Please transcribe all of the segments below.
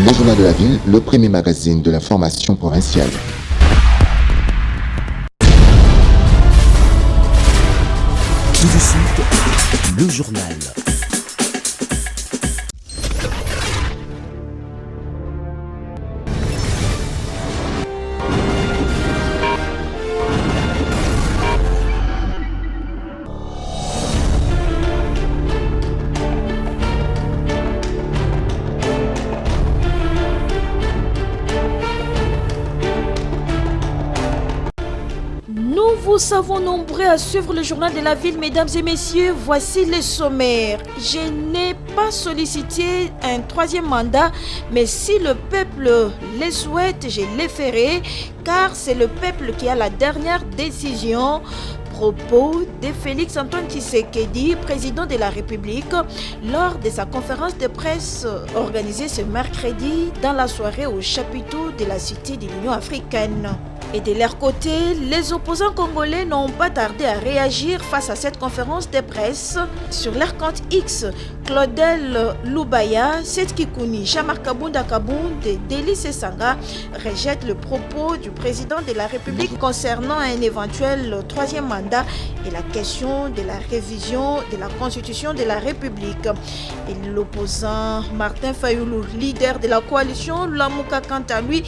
Le Journal de la Ville, le premier magazine de l'information provinciale. Tout de suite, le journal. Nous savons nombreux à suivre le journal de la ville, mesdames et messieurs. Voici les sommaires. Je n'ai pas sollicité un troisième mandat, mais si le peuple le souhaite, je le ferai, car c'est le peuple qui a la dernière décision. Propos de Félix Antoine Tshisekedi, président de la République, lors de sa conférence de presse organisée ce mercredi dans la soirée au chapiteau de la Cité de l'Union africaine. Et de leur côté, les opposants congolais n'ont pas tardé à réagir face à cette conférence de presse. Sur leur compte X, Claudel Loubaya, Seth Kikouni, Jean-Marc Kabunda Kabound et Délice Sanga rejettent le propos du président de la République concernant un éventuel troisième mandat et la question de la révision de la Constitution de la République. Et l'opposant Martin Fayoulou, leader de la coalition Lamuka, quant à lui,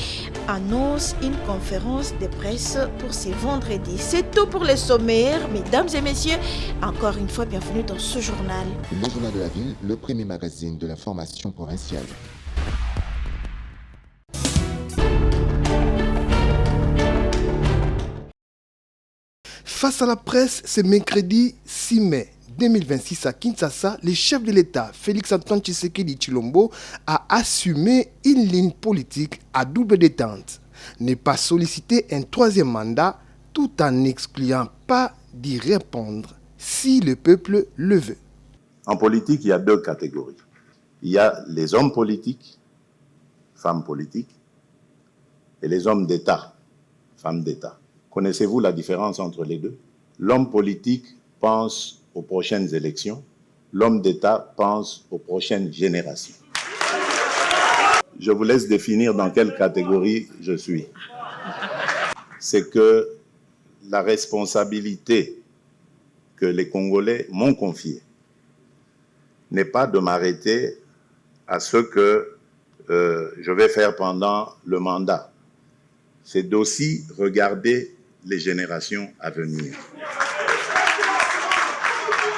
annonce une conférence de presse pour ce vendredi. C'est tout pour les sommaires, mesdames et messieurs. Encore une fois, bienvenue dans ce journal. Le Journal de la Ville, le premier magazine de l'information provinciale. Face à la presse, ce mercredi 6 mai 2026 à Kinshasa, le chef de l'État, Félix Antoine Tshisekedi Tshilombo, a assumé une ligne politique à double détente. Ne pas solliciter un troisième mandat tout en n'excluant pas d'y répondre si le peuple le veut. En politique, il y a deux catégories. Il y a les hommes politiques, femmes politiques, et les hommes d'État, femmes d'État. Connaissez-vous la différence entre les deux? L'homme politique pense aux prochaines élections, l'homme d'État pense aux prochaines générations. Je vous laisse définir dans quelle catégorie je suis. C'est que la responsabilité que les Congolais m'ont confiée n'est pas de m'arrêter à ce que je vais faire pendant le mandat. C'est d'aussi regarder les générations à venir.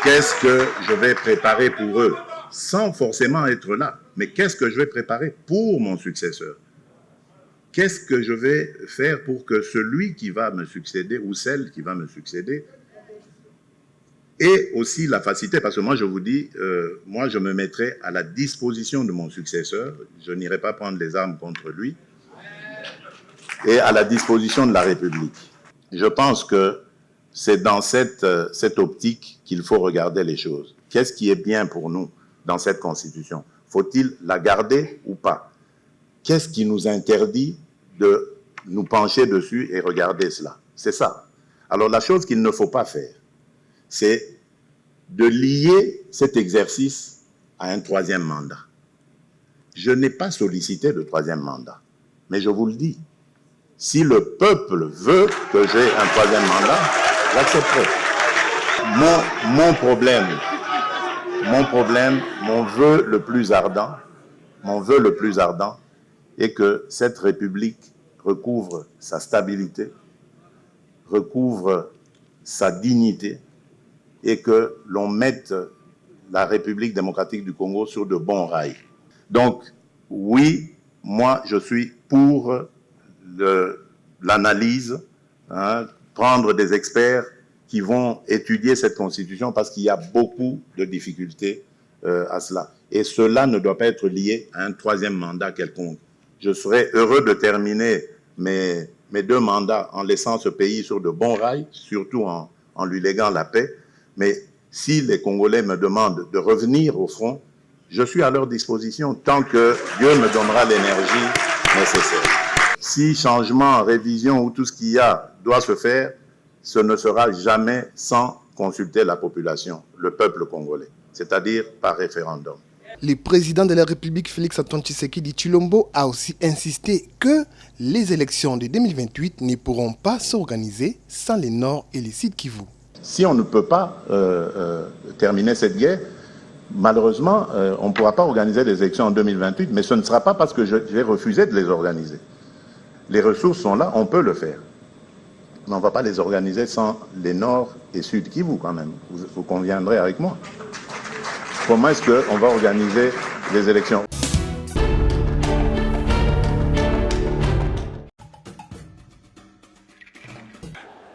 Qu'est-ce que je vais préparer pour eux, sans forcément être là? Mais qu'est-ce que je vais préparer pour mon successeur? Qu'est-ce que je vais faire pour que celui qui va me succéder ou celle qui va me succéder ait aussi la facilité? Parce que moi, je vous dis, moi, je me mettrai à la disposition de mon successeur. Je n'irai pas prendre les armes contre lui. Et à la disposition de la République. Je pense que c'est dans cette optique qu'il faut regarder les choses. Qu'est-ce qui est bien pour nous dans cette Constitution? Faut-il la garder ou pas? Qu'est-ce qui nous interdit de nous pencher dessus et regarder cela? C'est ça. Alors la chose qu'il ne faut pas faire, c'est de lier cet exercice à un troisième mandat. Je n'ai pas sollicité de troisième mandat, mais je vous le dis, si le peuple veut que j'ai un troisième mandat, j'accepterai. Mon vœu le plus ardent est que cette République recouvre sa stabilité, recouvre sa dignité et que l'on mette la République démocratique du Congo sur de bons rails. Donc, oui, moi, je suis pour l'analyse, prendre des experts qui vont étudier cette constitution parce qu'il y a beaucoup de difficultés à cela. Et cela ne doit pas être lié à un troisième mandat quelconque. Je serais heureux de terminer mes deux mandats en laissant ce pays sur de bons rails, surtout en lui léguant la paix. Mais si les Congolais me demandent de revenir au front, je suis à leur disposition tant que Dieu me donnera l'énergie nécessaire. Si changement, révision ou tout ce qu'il y a doit se faire, ce ne sera jamais sans consulter la population, le peuple congolais, c'est-à-dire par référendum. Le président de la République, Félix-Antoine Tshisekedi Tshilombo, a aussi insisté que les élections de 2028 ne pourront pas s'organiser sans les Nord et les Sud Kivu. Si on ne peut pas terminer cette guerre, malheureusement, on ne pourra pas organiser des élections en 2028, mais ce ne sera pas parce que j'ai refusé de les organiser. Les ressources sont là, on peut le faire. Mais on ne va pas les organiser sans les Nord et Sud Kivu quand même. Vous conviendrez avec moi. Comment est-ce qu'on va organiser les élections ?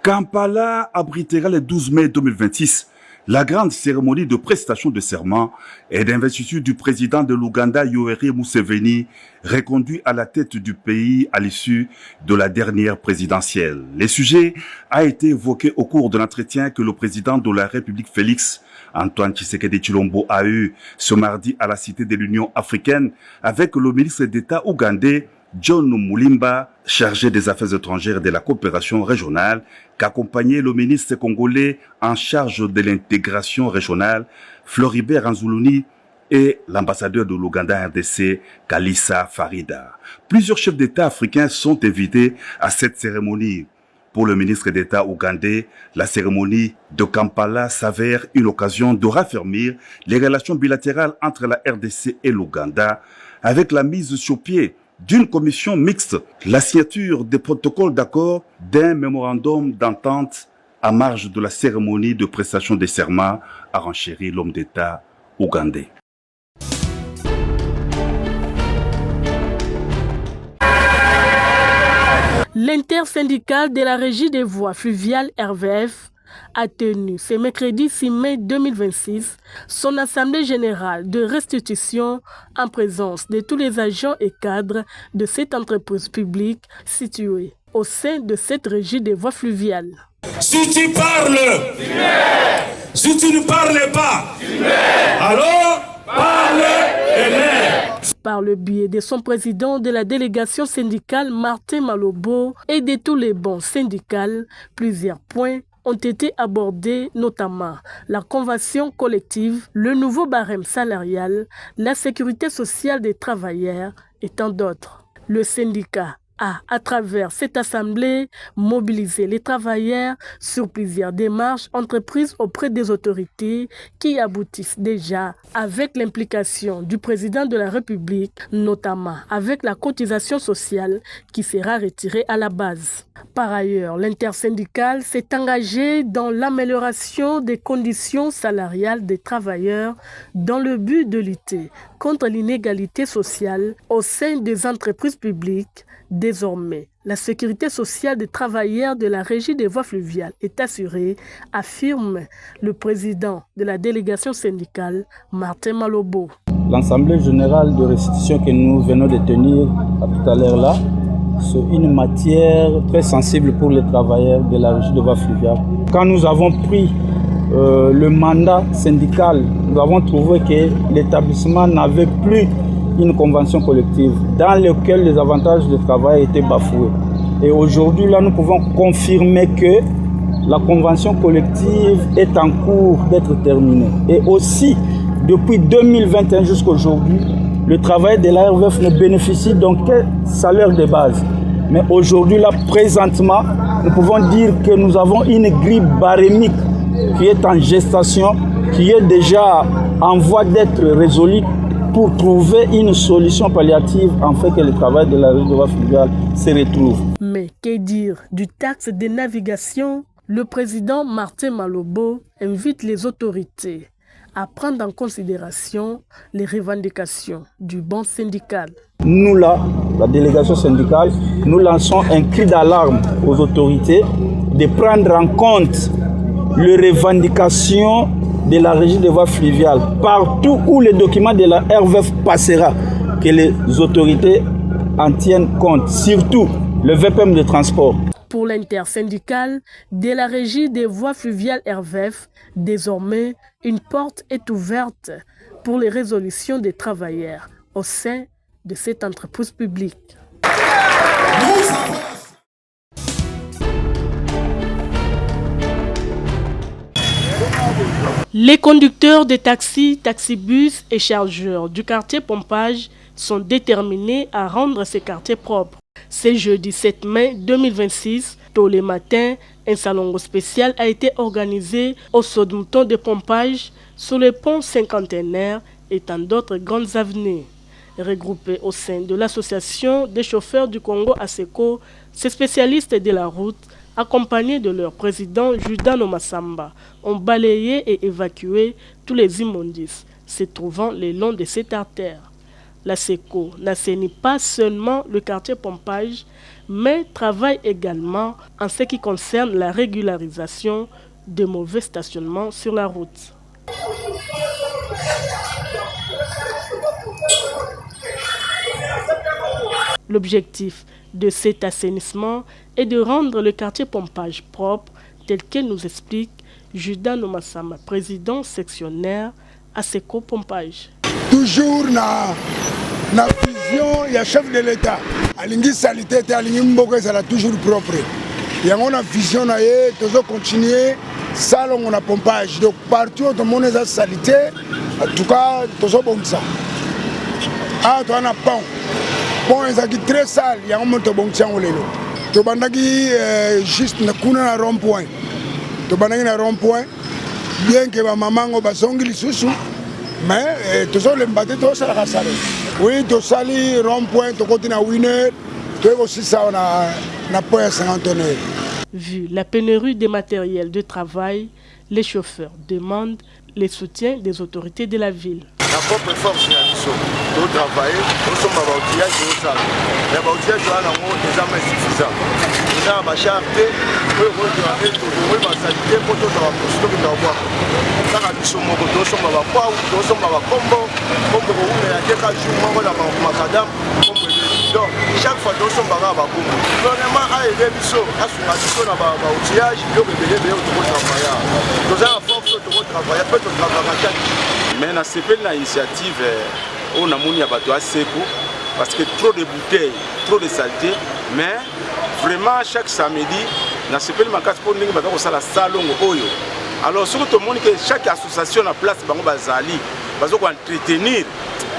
Kampala abritera le 12 mai 2026 la grande cérémonie de prestation de serment et d'investiture du président de l'Ouganda, Yoweri Museveni, reconduit à la tête du pays à l'issue de la dernière présidentielle. Le sujet a été évoqué au cours de l'entretien que le président de la République, Félix-Antoine Tshisekedi Tshilombo, a eu ce mardi à la Cité de l'Union africaine avec le ministre d'État ougandais, John Mulimba, chargé des affaires étrangères et de la coopération régionale, qu'accompagnait le ministre congolais en charge de l'intégration régionale, Floribert Anzuluni, et l'ambassadeur de l'Ouganda RDC, Kalissa Farida. Plusieurs chefs d'État africains sont invités à cette cérémonie. Pour le ministre d'État ougandais, la cérémonie de Kampala s'avère une occasion de raffermir les relations bilatérales entre la RDC et l'Ouganda, avec la mise sur pied d'une commission mixte, la signature des protocoles d'accord d'un mémorandum d'entente à marge de la cérémonie de prestation des serments, a renchéri l'homme d'État ougandais. L'intersyndicale de la Régie des voies fluviales RVF a tenu ce mercredi 6 mai 2026 son assemblée générale de restitution en présence de tous les agents et cadres de cette entreprise publique située au sein de cette régie des voies fluviales. Si tu parles, si tu ne parles pas, alors parle et l'air. Par le biais de son président de la délégation syndicale Martin Malobo et de tous les bons syndicats, plusieurs points ont été abordés, notamment la convention collective, le nouveau barème salarial, la sécurité sociale des travailleurs et tant d'autres. Le syndicat a, à travers cette assemblée, mobilisé les travailleurs sur plusieurs démarches entreprises auprès des autorités qui aboutissent déjà avec l'implication du président de la République, notamment avec la cotisation sociale qui sera retirée à la base. Par ailleurs, l'intersyndicale s'est engagé dans l'amélioration des conditions salariales des travailleurs dans le but de lutter contre l'inégalité sociale au sein des entreprises publiques. Désormais, la sécurité sociale des travailleurs de la régie des voies fluviales est assurée, affirme le président de la délégation syndicale, Martin Malobo. L'Assemblée générale de restitution que nous venons de tenir tout à l'heure là, c'est une matière très sensible pour les travailleurs de la régie des voies fluviales. Quand nous avons pris le mandat syndical, nous avons trouvé que l'établissement n'avait plus une convention collective dans laquelle les avantages de travail étaient bafoués. Et aujourd'hui, là, nous pouvons confirmer que la convention collective est en cours d'être terminée. Et aussi, depuis 2021 jusqu'à aujourd'hui, le travail de la RVF ne bénéficie donc qu'un salaire de base. Mais aujourd'hui, là, présentement, nous pouvons dire que nous avons une grille barémique qui est en gestation, qui est déjà en voie d'être résolue pour trouver une solution palliative afin que le travail de la régie des voies fluviales se retrouve. Mais que dire du taxe de navigation? Le président Martin Malobo invite les autorités à prendre en considération les revendications du banc syndical. Nous là, la délégation syndicale, nous lançons un cri d'alarme aux autorités de prendre en compte les revendications de la régie des voies fluviales. Partout où le document de la RVF passera, que les autorités en tiennent compte, surtout le VPM de transport. Pour l'intersyndicale de la régie des voies fluviales RVF, désormais, une porte est ouverte pour les résolutions des travailleurs au sein de cette entreprise publique. Les conducteurs de taxis, taxibus et chargeurs du quartier Pompage sont déterminés à rendre ces quartiers propres. Ce jeudi 7 mai 2026, tôt le matin, un salon spécial a été organisé au Saut-de-Mouton de Pompage sur le pont cinquantenaire et tant d'autres grandes avenues. Regroupés au sein de l'association des chauffeurs du Congo ASECO, ces spécialistes de la route, accompagnés de leur président Judano Massamba, ont balayé et évacué tous les immondices se trouvant le long de cette artère. L'ASECO n'assainit pas seulement le quartier Pompage, mais travaille également en ce qui concerne la régularisation des mauvais stationnements sur la route. L'objectif de cet assainissement est de rendre le quartier Pompage propre, tel que nous explique Judano Massamba, président sectionnaire ASECO Pompage. Toujours na vision, il y a chef de l'État. Alingi salité, alingi mboka, ça toujours propre. Il y a une vision, nous devons continuer, ça on a Pompage. Donc partout où on a salité, en tout cas, nous devons bon ça. Ah, tu as un pont. Bon, c'est très sale, il y a un monte bon tiens au lélo. Tu as juste na rond-point. Tu as na rond-point, bien que ma maman a songi li susu, mais tu as le mbaté to ça la sale. Oui, tu sali rond-point, tu continues à winner, tu as aussi ça on a point 50 tonnes. Vu la pénurie des matériels de travail, les chauffeurs demandent le soutien des autorités de la ville. La propre force, nous travaillons, nous sommes à l'outillage de l'autre. Mais l'outillage de l'autre est déjà insuffisant. Nous avons ma charte, nous avons ma salité pour tout le monde. Nous avons chaque fois nous sommes à la gouvernement a aidé Bisso à son outillage, nous avons force de travailler, peut-être travailler. Mais na CP na initiative on a moni ya bato ASECO parce que trop de bouteilles, trop de saleté, mais vraiment chaque samedi na CP makasi pour ndenge bato ko sala salon oyo. Alors surtout moni que chaque association na place bango bazali bazo ko entretenir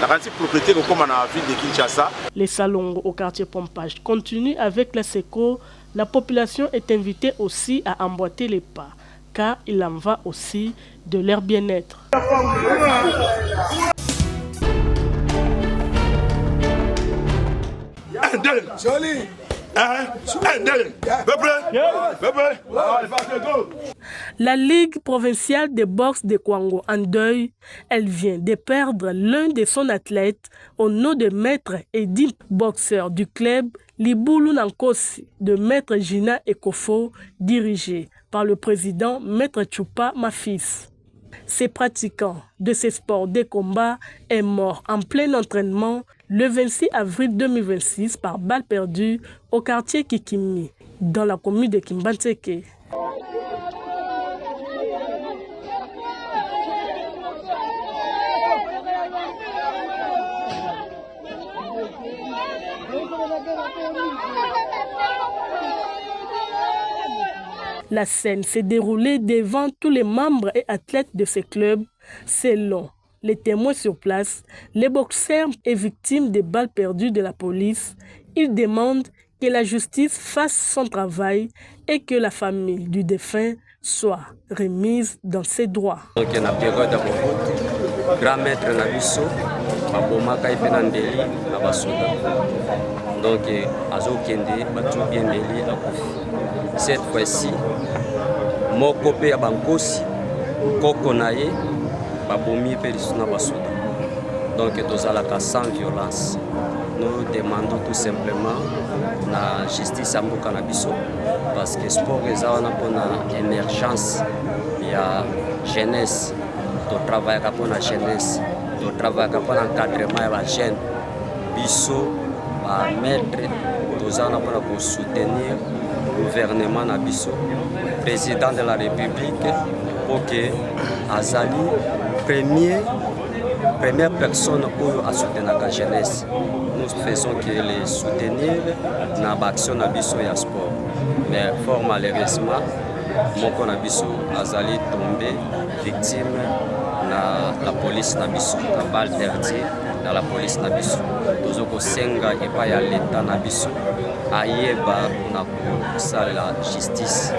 la quantité propriété comme dans la ville de Kinshasa. Les salons au quartier Pompage continuent avec l'ASECO. La population est invitée aussi à emboîter les pas, car il en va aussi de leur bien-être. La Ligue provinciale de boxe de Kwango en deuil, elle vient de perdre l'un de son athlète au nom de maître Edith, boxeur du club Liboulou Nankosi de maître Gina Ekofo, dirigé par le président maître Chupa Mafis. Ces pratiquants de ces sports de combat est mort en plein entraînement le 26 avril 2026 par balle perdue au quartier Kikimi, dans la commune de Kimbantseke. La scène s'est déroulée devant tous les membres et athlètes de ce club. Selon les témoins sur place, les boxeurs est victime des balles perdues de la police. Ils demandent que la justice fasse son travail et que la famille du défunt soit remise dans ses droits. Grand maître Nabiso, Babomaka Ipenandeli, Nabasoda. Donc, Azokende, Batubiendeli, Akoufi. Cette fois-ci, Mokope Abankosi, Kokonaye, Babomi Perisuna Basoda. Donc, Tozalaka sans violence. Nous demandons tout simplement la justice à Mboka Nabiso parce que le sport est une émergence. Il y a jeunesse. Tu travailles pour la jeunesse, tu travailles pour l'encadrement de la jeune. Bisso va mettre tous en pour soutenir le gouvernement de Bisso, président de la République, pour que Azali, première personne pour soutenir la jeunesse. Nous faisons que les soutenir dans l'action de Bisso et le sport. Mais fort malheureusement, mon Bisso azali tombé victime na la police na biso na balle perdu dans la police na biso tozokosenga epai ya leta na biso ayeba na kosala justice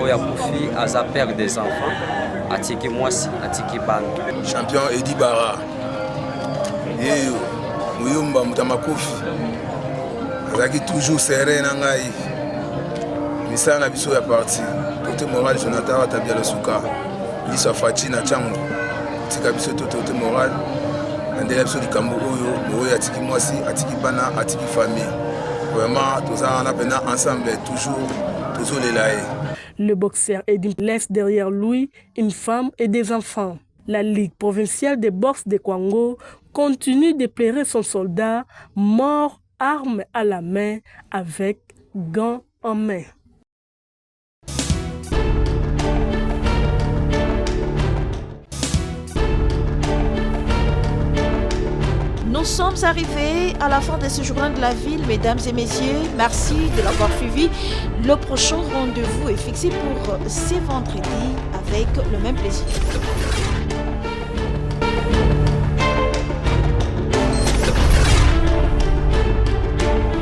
oyo akufi aza père des enfants atiki mwasi atiki bana champion Edi Bara yeyo muyumba mutamakofi azalaki toujours serré na ngai misala na biso ya parti tote moral Jonathan Watabia Losuka liso Fachi na Chango tika biso tote moral andela biso likambo oyo atiki mwasi atiki bana atiki famille vraiment toza na pena ensemble toujours les laïcs. Le boxeur Edim laisse derrière lui une femme et des enfants. La Ligue provinciale des boxe de Kwango continue de pleurer son soldat mort, arme à la main, avec gants en main. Nous sommes arrivés à la fin de ce journal de la ville, mesdames et messieurs. Merci de l'avoir suivi. Le prochain rendez-vous est fixé pour ce vendredi avec le même plaisir.